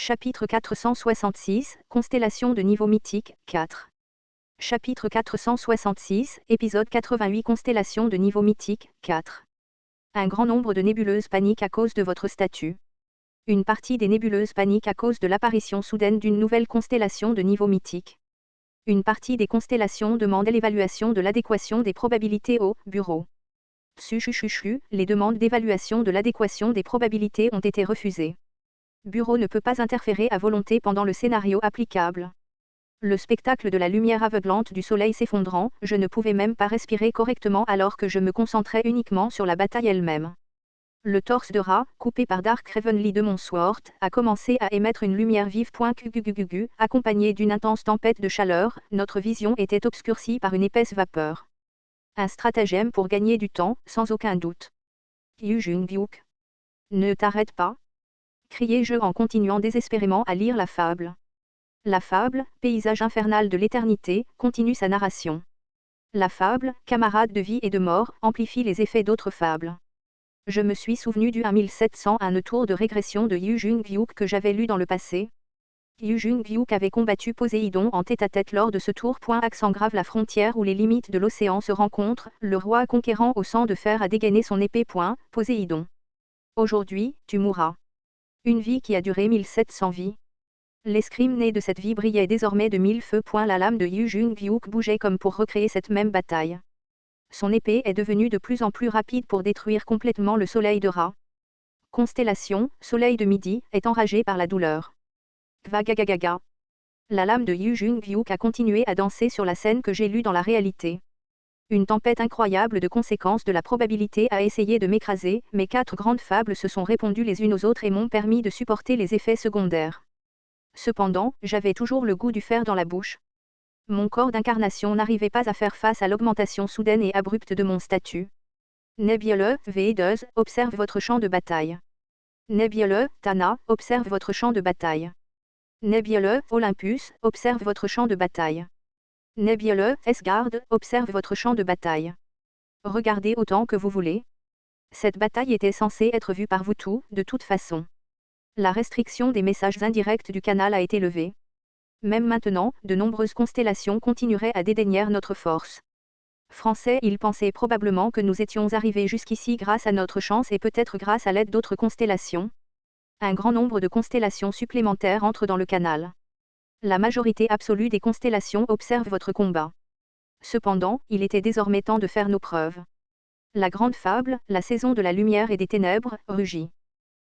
Chapitre 466, Constellation de niveau mythique, 4. Chapitre 466, épisode 88 Constellation de niveau mythique, 4. Un grand nombre de nébuleuses paniquent à cause de votre statut. Une partie des nébuleuses paniquent à cause de l'apparition soudaine d'une nouvelle constellation de niveau mythique. Une partie des constellations demande l'évaluation de l'adéquation des probabilités au bureau. Chuchuchuchu, les demandes d'évaluation de l'adéquation des probabilités ont été refusées. Bureau ne peut pas interférer à volonté pendant le scénario applicable. Le spectacle de la lumière aveuglante du soleil s'effondrant, je ne pouvais même pas respirer correctement alors que je me concentrais uniquement sur la bataille elle-même. Le torse de Ra, coupé par Dark Ravenly de mon sword, a commencé à émettre une lumière vive. Accompagnée d'une intense tempête de chaleur, notre vision était obscurcie par une épaisse vapeur. Un stratagème pour gagner du temps, sans aucun doute. Yu Jung-byuk. Ne t'arrête pas, criai-je en continuant désespérément à lire la fable. La fable, paysage infernal de l'éternité, continue sa narration. La fable, camarade de vie et de mort, amplifie les effets d'autres fables. Je me suis souvenu du 1701 tour de régression de Yu Jung-byuk que j'avais lu dans le passé. Yu Jung-byuk avait combattu Poséidon en tête-à-tête lors de ce tour. Accent grave, la frontière où les limites de l'océan se rencontrent, le roi conquérant au sang de fer a dégainé son épée. Poséidon. Aujourd'hui, tu mourras. Une vie qui a duré 1700 vies. L'escrime né de cette vie brillait désormais de 1000 feux. La lame de Yu Jung-byuk bougeait comme pour recréer cette même bataille. Son épée est devenue de plus en plus rapide pour détruire complètement le soleil de Ra. Constellation, soleil de midi, est enragé par la douleur. Gvagagagaga. La lame de Yu Jung-byuk a continué à danser sur la scène que j'ai lue dans la réalité. Une tempête incroyable de conséquences de la probabilité a essayé de m'écraser, mais 4 grandes fables se sont répondues les unes aux autres et m'ont permis de supporter les effets secondaires. Cependant, j'avais toujours le goût du fer dans la bouche. Mon corps d'incarnation n'arrivait pas à faire face à l'augmentation soudaine et abrupte de mon statut. Nebule, V2, observe votre champ de bataille. Nebule, Tana, observe votre champ de bataille. Nebule, Olympus, observe votre champ de bataille. Nebule, Asgard, observe votre champ de bataille. Regardez autant que vous voulez. Cette bataille était censée être vue par vous tous, de toute façon. La restriction des messages indirects du canal a été levée. Même maintenant, de nombreuses constellations continueraient à dédaigner notre force. Français, ils pensaient probablement que nous étions arrivés jusqu'ici grâce à notre chance et peut-être grâce à l'aide d'autres constellations. Un grand nombre de constellations supplémentaires entrent dans le canal. La majorité absolue des constellations observe votre combat. Cependant, il était désormais temps de faire nos preuves. La grande fable, la saison de la lumière et des ténèbres, rugit.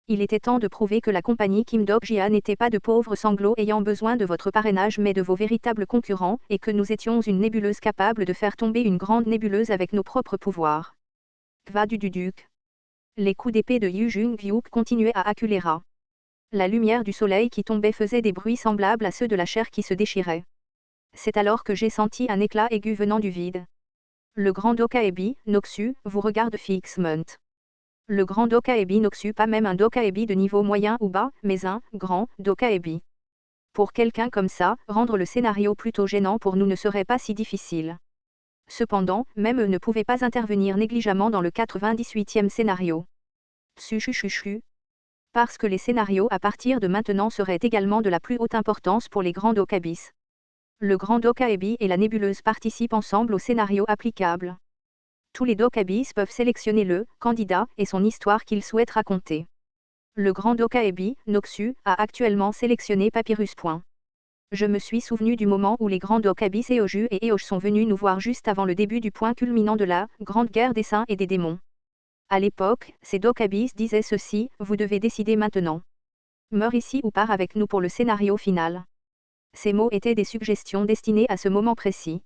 Il était temps de prouver que la compagnie Kim Dok-jia n'était pas de pauvres sanglots ayant besoin de votre parrainage mais de vos véritables concurrents, et que nous étions une nébuleuse capable de faire tomber une grande nébuleuse avec nos propres pouvoirs. Gva-du-du-duc. Les coups d'épée de Yu Jung-byuk continuaient à acculer Ra. La lumière du soleil qui tombait faisait des bruits semblables à ceux de la chair qui se déchirait. C'est alors que j'ai senti un éclat aigu venant du vide. Le grand Dokaebi, Noxu, vous regarde fixement. Le grand Dokaebi Noxu, pas même un Dokaebi de niveau moyen ou bas, mais un grand Dokaebi. Pour quelqu'un comme ça, rendre le scénario plutôt gênant pour nous ne serait pas si difficile. Cependant, même eux ne pouvaient pas intervenir négligemment dans le 98e scénario. Tsuchuchuchu. Parce que les scénarios à partir de maintenant seraient également de la plus haute importance pour les grands Dokabis. Le grand Dokaebi et la nébuleuse participent ensemble au scénario applicable. Tous les Dokabis peuvent sélectionner le candidat et son histoire qu'ils souhaitent raconter. Le grand Dokaebi, Noxu, a actuellement sélectionné Papyrus. Je me suis souvenu du moment où les grands Dokabis Eoju et Eosh sont venus nous voir juste avant le début du point culminant de la grande guerre des saints et des démons. À l'époque, ces Dokabis disaient ceci, vous devez décider maintenant. Meurs ici ou pars avec nous pour le scénario final. Ces mots étaient des suggestions destinées à ce moment précis.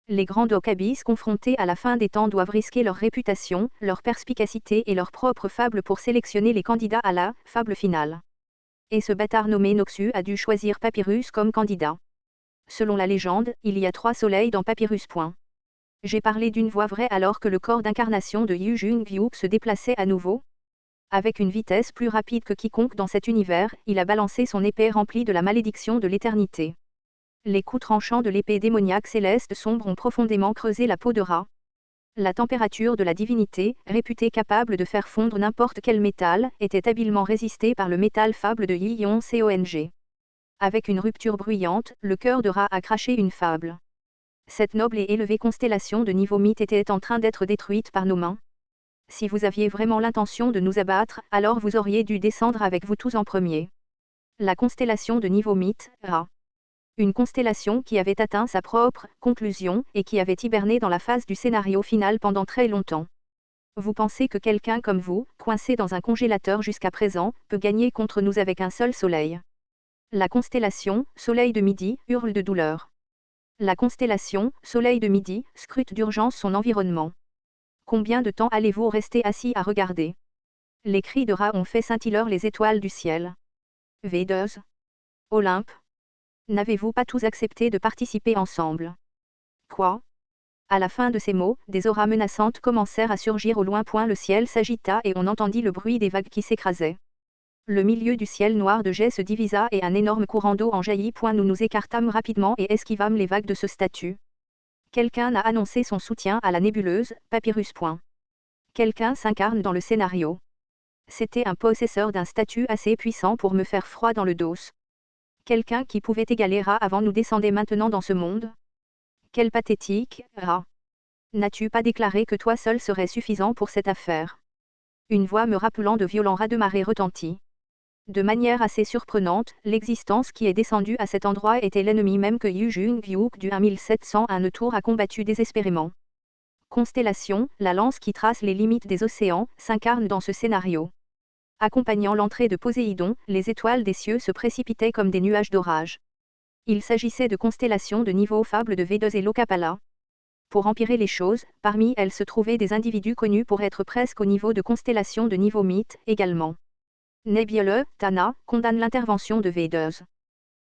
Les grands Dokabis confrontés à la fin des temps doivent risquer leur réputation, leur perspicacité et leur propre fable pour sélectionner les candidats à la fable finale. Et ce bâtard nommé Noxu a dû choisir Papyrus comme candidat. Selon la légende, il y a 3 soleils dans Papyrus. J'ai parlé d'une voix vraie alors que le corps d'incarnation de Yu Jung-byuk se déplaçait à nouveau. Avec une vitesse plus rapide que quiconque dans cet univers, il a balancé son épée remplie de la malédiction de l'éternité. Les coups tranchants de l'épée démoniaque céleste sombre ont profondément creusé la peau de Ra. La température de la divinité, réputée capable de faire fondre n'importe quel métal, était habilement résistée par le métal fable de Yi-Ion Cong. Avec une rupture bruyante, le cœur de Ra a craché une fable. Cette noble et élevée constellation de niveau mythe était en train d'être détruite par nos mains. Si vous aviez vraiment l'intention de nous abattre, alors vous auriez dû descendre avec vous tous en premier. La constellation de niveau mythe, Ra. Une constellation qui avait atteint sa propre conclusion et qui avait hiberné dans la phase du scénario final pendant très longtemps. Vous pensez que quelqu'un comme vous, coincé dans un congélateur jusqu'à présent, peut gagner contre nous avec un seul soleil. La constellation, soleil de midi, hurle de douleur. La constellation, soleil de midi, scrute d'urgence son environnement. Combien de temps allez-vous rester assis à regarder? Les cris de Ra ont fait scintiller les étoiles du ciel. Vedeuse. Olympe. N'avez-vous pas tous accepté de participer ensemble? Quoi? À la fin de ces mots, des auras menaçantes commencèrent à surgir au loin. Le ciel s'agita et on entendit le bruit des vagues qui s'écrasaient. Le milieu du ciel noir de jet se divisa et un énorme courant d'eau en jaillit. Nous nous écartâmes rapidement et esquivâmes les vagues de ce statut. Quelqu'un a annoncé son soutien à la nébuleuse, Papyrus. Quelqu'un s'incarne dans le scénario. C'était un possesseur d'un statut assez puissant pour me faire froid dans le dos. Quelqu'un qui pouvait égaler Ra avant nous descendait maintenant dans ce monde. Quel pathétique, Ra. N'as-tu pas déclaré que toi seul serais suffisant pour cette affaire? Une voix me rappelant de violents raz de marée retentit. De manière assez surprenante, l'existence qui est descendue à cet endroit était l'ennemi même que Yu Jung-Hyuk du 1701 tour a combattu désespérément. Constellation, la lance qui trace les limites des océans, s'incarne dans ce scénario. Accompagnant l'entrée de Poséidon, les étoiles des cieux se précipitaient comme des nuages d'orage. Il s'agissait de constellations de niveau fable de Vedeuse et Lokapala. Pour empirer les choses, parmi elles se trouvaient des individus connus pour être presque au niveau de constellations de niveau mythe, également. Nebiole, Tana, condamne l'intervention de Vedeuse.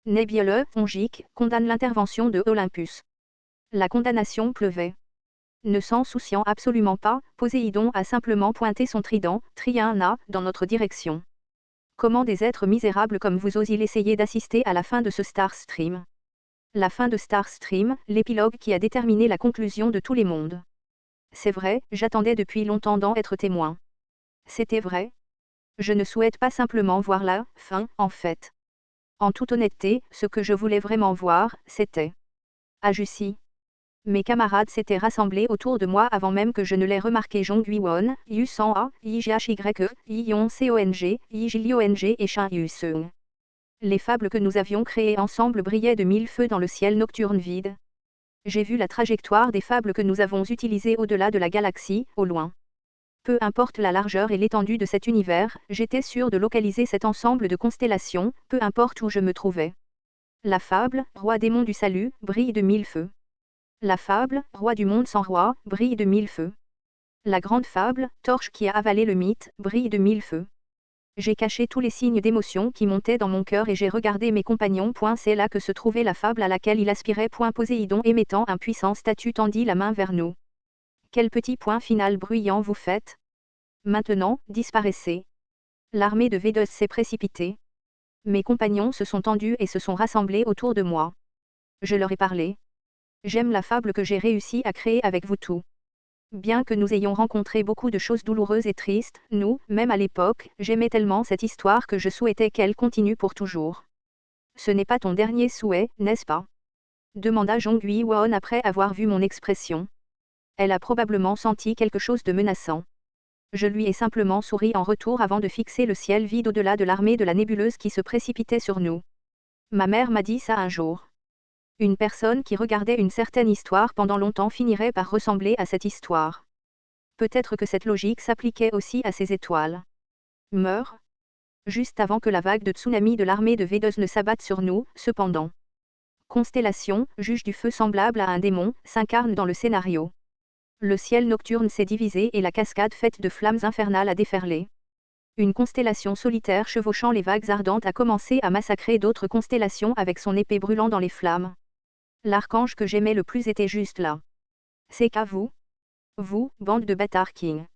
Nebiole, Ongique, condamne l'intervention de Olympus. La condamnation pleuvait. Ne s'en souciant absolument pas, Poséidon a simplement pointé son trident, Triana, dans notre direction. Comment des êtres misérables comme vous osent-ils essayer d'assister à la fin de ce Star Stream? La fin de Star Stream, l'épilogue qui a déterminé la conclusion de tous les mondes. C'est vrai, j'attendais depuis longtemps d'en être témoin. C'était vrai. Je ne souhaite pas simplement voir la fin, en fait. En toute honnêteté, ce que je voulais vraiment voir, c'était Jussi. Mes camarades s'étaient rassemblés autour de moi avant même que je ne l'aie remarqué. Jong-Hui-won, Yu-San-A, Yi-Jh-Y-E, Yi-Yon-Cong, Yi-Jil-Yong et Shin-Yu-Seung. Les fables que nous avions créées ensemble brillaient de mille feux dans le ciel nocturne vide. J'ai vu la trajectoire des fables que nous avons utilisées au-delà de la galaxie, au loin. Peu importe la largeur et l'étendue de cet univers, j'étais sûr de localiser cet ensemble de constellations, peu importe où je me trouvais. La fable, roi démon du salut, brille de mille feux. La fable, roi du monde sans roi, brille de mille feux. La grande fable, torche qui a avalé le mythe, brille de mille feux. J'ai caché tous les signes d'émotion qui montaient dans mon cœur et j'ai regardé mes compagnons. C'est là que se trouvait la fable à laquelle il aspirait. Poséidon émettant un puissant statut tendit la main vers nous. Quel petit point final bruyant vous faites? Maintenant, disparaissez. L'armée de Vedeuse s'est précipitée. Mes compagnons se sont tendus et se sont rassemblés autour de moi. Je leur ai parlé. J'aime la fable que j'ai réussi à créer avec vous tous. Bien que nous ayons rencontré beaucoup de choses douloureuses et tristes, nous, même à l'époque, j'aimais tellement cette histoire que je souhaitais qu'elle continue pour toujours. Ce n'est pas ton dernier souhait, n'est-ce pas? Demanda Jong-Hui-won après avoir vu mon expression. Elle a probablement senti quelque chose de menaçant. Je lui ai simplement souri en retour avant de fixer le ciel vide au-delà de l'armée de la nébuleuse qui se précipitait sur nous. Ma mère m'a dit ça un jour. Une personne qui regardait une certaine histoire pendant longtemps finirait par ressembler à cette histoire. Peut-être que cette logique s'appliquait aussi à ces étoiles. Meurt. Juste avant que la vague de tsunami de l'armée de Vedeuse ne s'abatte sur nous, cependant. Constellation, juge du feu semblable à un démon, s'incarne dans le scénario. Le ciel nocturne s'est divisé et la cascade faite de flammes infernales a déferlé. Une constellation solitaire chevauchant les vagues ardentes a commencé à massacrer d'autres constellations avec son épée brûlant dans les flammes. L'archange que j'aimais le plus était juste là. C'est qu'à vous? Vous, bande de bâtards King.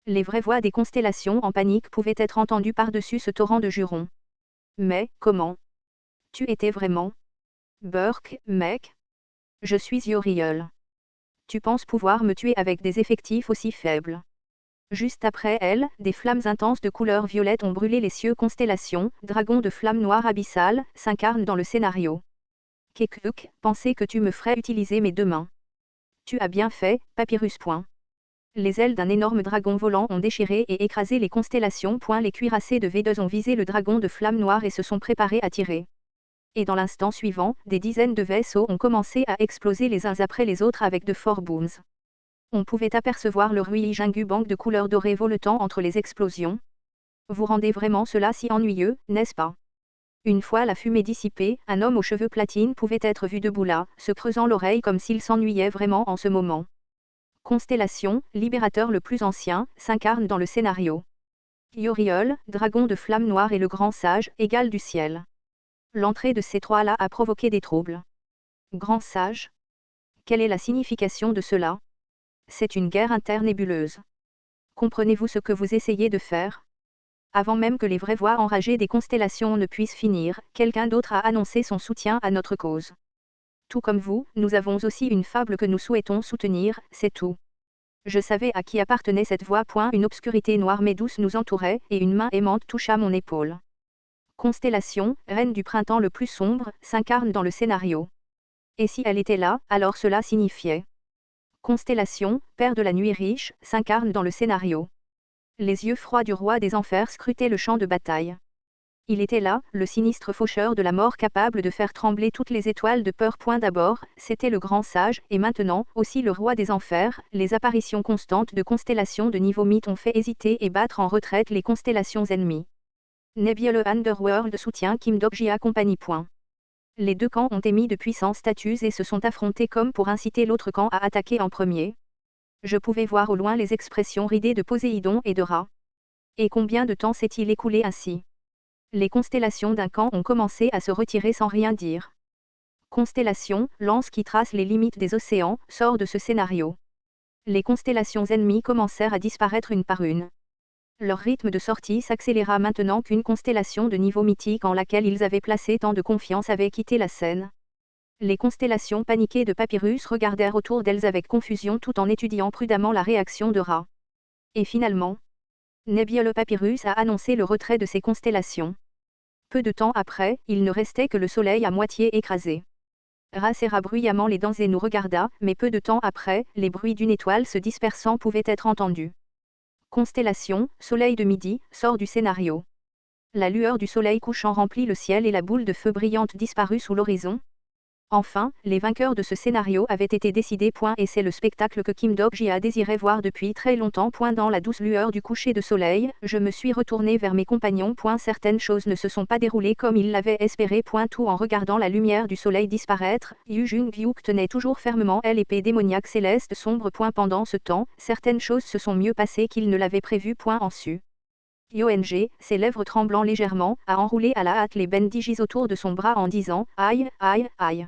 Les vraies voix des constellations en panique pouvaient être entendues par-dessus ce torrent de jurons. Mais, comment? Tu étais vraiment? Burke, mec? Je suis Uriel. tu penses pouvoir me tuer avec des effectifs aussi faibles? Juste après elle, des flammes intenses de couleur violette ont brûlé les cieux. Constellation, dragon de flamme noire abyssale, s'incarne dans le scénario. Kekuk, pensais que tu me ferais utiliser mes deux mains. Tu as bien fait, Papyrus. Les ailes d'un énorme dragon volant ont déchiré et écrasé les constellations. Les cuirassés de V2 ont visé le dragon de flamme noire et se sont préparés à tirer. Et dans l'instant suivant, des dizaines de vaisseaux ont commencé à exploser les uns après les autres avec de forts booms. On pouvait apercevoir le Ruijingu Bang de couleur dorée voletant entre les explosions. Vous rendez vraiment cela si ennuyeux, n'est-ce pas? Une fois la fumée dissipée, un homme aux cheveux platine pouvait être vu debout là, se creusant l'oreille comme s'il s'ennuyait vraiment en ce moment. Constellation, libérateur le plus ancien, s'incarne dans le scénario. Yoriol, dragon de flamme noire et le grand sage, égal du ciel. L'entrée de ces trois-là a provoqué des troubles. Grand sage? Quelle est la signification de cela? C'est une guerre internébuleuse. Comprenez-vous ce que vous essayez de faire? Avant même que les vraies voix enragées des constellations ne puissent finir, quelqu'un d'autre a annoncé son soutien à notre cause. Tout comme vous, nous avons aussi une fable que nous souhaitons soutenir, c'est tout. Je savais à qui appartenait cette voix. Une obscurité noire mais douce nous entourait, et une main aimante toucha mon épaule. Constellation, reine du printemps le plus sombre, s'incarne dans le scénario. Et si elle était là, alors cela signifiait. Constellation, père de la nuit riche, s'incarne dans le scénario. Les yeux froids du roi des enfers scrutaient le champ de bataille. Il était là, le sinistre faucheur de la mort capable de faire trembler toutes les étoiles de peur. D'abord, c'était le grand sage, et maintenant, aussi le roi des enfers. Les apparitions constantes de constellations de niveau mythe ont fait hésiter et battre en retraite les constellations ennemies. Nebula Underworld soutient Kim Dok-jia Company. Les deux camps ont émis de puissants statuts et se sont affrontés comme pour inciter l'autre camp à attaquer en premier. Je pouvais voir au loin les expressions ridées de Poséidon et de Ra. Et combien de temps s'est-il écoulé ainsi? Les constellations d'un camp ont commencé à se retirer sans rien dire. Constellation, lance qui trace les limites des océans, sort de ce scénario. Les constellations ennemies commencèrent à disparaître une par une. Leur rythme de sortie s'accéléra maintenant qu'une constellation de niveau mythique en laquelle ils avaient placé tant de confiance avait quitté la scène. Les constellations paniquées de Papyrus regardèrent autour d'elles avec confusion tout en étudiant prudemment la réaction de Ra. Et finalement, Nebula Papyrus a annoncé le retrait de ces constellations. Peu de temps après, il ne restait que le soleil à moitié écrasé. Ra serra bruyamment les dents et nous regarda, mais peu de temps après, les bruits d'une étoile se dispersant pouvaient être entendus. Constellation, soleil de midi, sort du scénario. La lueur du soleil couchant remplit le ciel et la boule de feu brillante disparut sous l'horizon. Enfin, les vainqueurs de ce scénario avaient été décidés. Et c'est le spectacle que Kim Dok-jia désirait voir depuis très longtemps. Dans la douce lueur du coucher de soleil, je me suis retourné vers mes compagnons. Certaines choses ne se sont pas déroulées comme ils l'avaient espéré. Tout en regardant la lumière du soleil disparaître, Yu Jung-gyuk tenait toujours fermement l'épée démoniaque céleste sombre. Pendant ce temps, certaines choses se sont mieux passées qu'il ne l'avait prévu. En su. Yong, ses lèvres tremblant légèrement, a enroulé à la hâte les bandages autour de son bras en disant « Aïe, aïe, aïe ».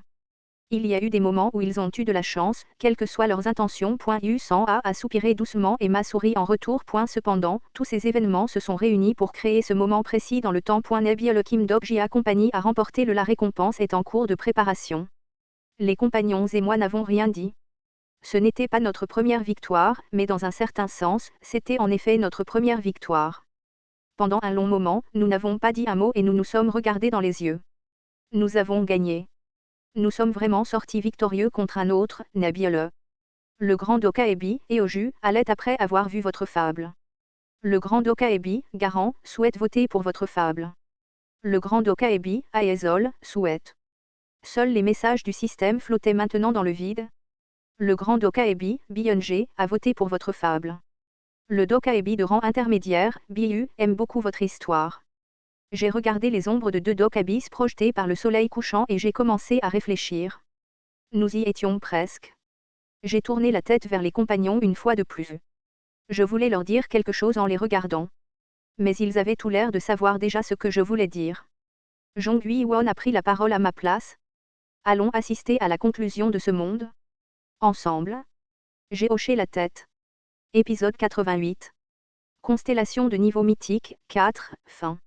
Il y a eu des moments où ils ont eu de la chance, quelles que soient leurs intentions. Yu-san a soupiré doucement et m'a souri en retour. Cependant, tous ces événements se sont réunis pour créer ce moment précis dans le temps. Nebula Kim Dok-jia Company a remporté la récompense est en cours de préparation. Les compagnons et moi n'avons rien dit. Ce n'était pas notre première victoire, mais dans un certain sens, c'était en effet notre première victoire. Pendant un long moment, nous n'avons pas dit un mot et nous nous sommes regardés dans les yeux. Nous avons gagné. Nous sommes vraiment sortis victorieux contre un autre, Nebula. Le grand Dokaebi, Eoju, allait après avoir vu votre fable. Le grand Dokaebi, Garant, souhaite voter pour votre fable. Le grand Dokaebi, Aezol, souhaite. Seuls les messages du système flottaient maintenant dans le vide. Le grand Dokaebi, Byung, a voté pour votre fable. Le Dokaebi de rang intermédiaire, Biu, aime beaucoup votre histoire. J'ai regardé les ombres de deux Dokabis projetées par le soleil couchant et j'ai commencé à réfléchir. Nous y étions presque. J'ai tourné la tête vers les compagnons une fois de plus. Je voulais leur dire quelque chose en les regardant. Mais ils avaient tout l'air de savoir déjà ce que je voulais dire. Jong-Hui-won a pris la parole à ma place. Allons assister à la conclusion de ce monde. Ensemble. J'ai hoché la tête. Épisode 88. Constellation de niveau mythique, 4, fin.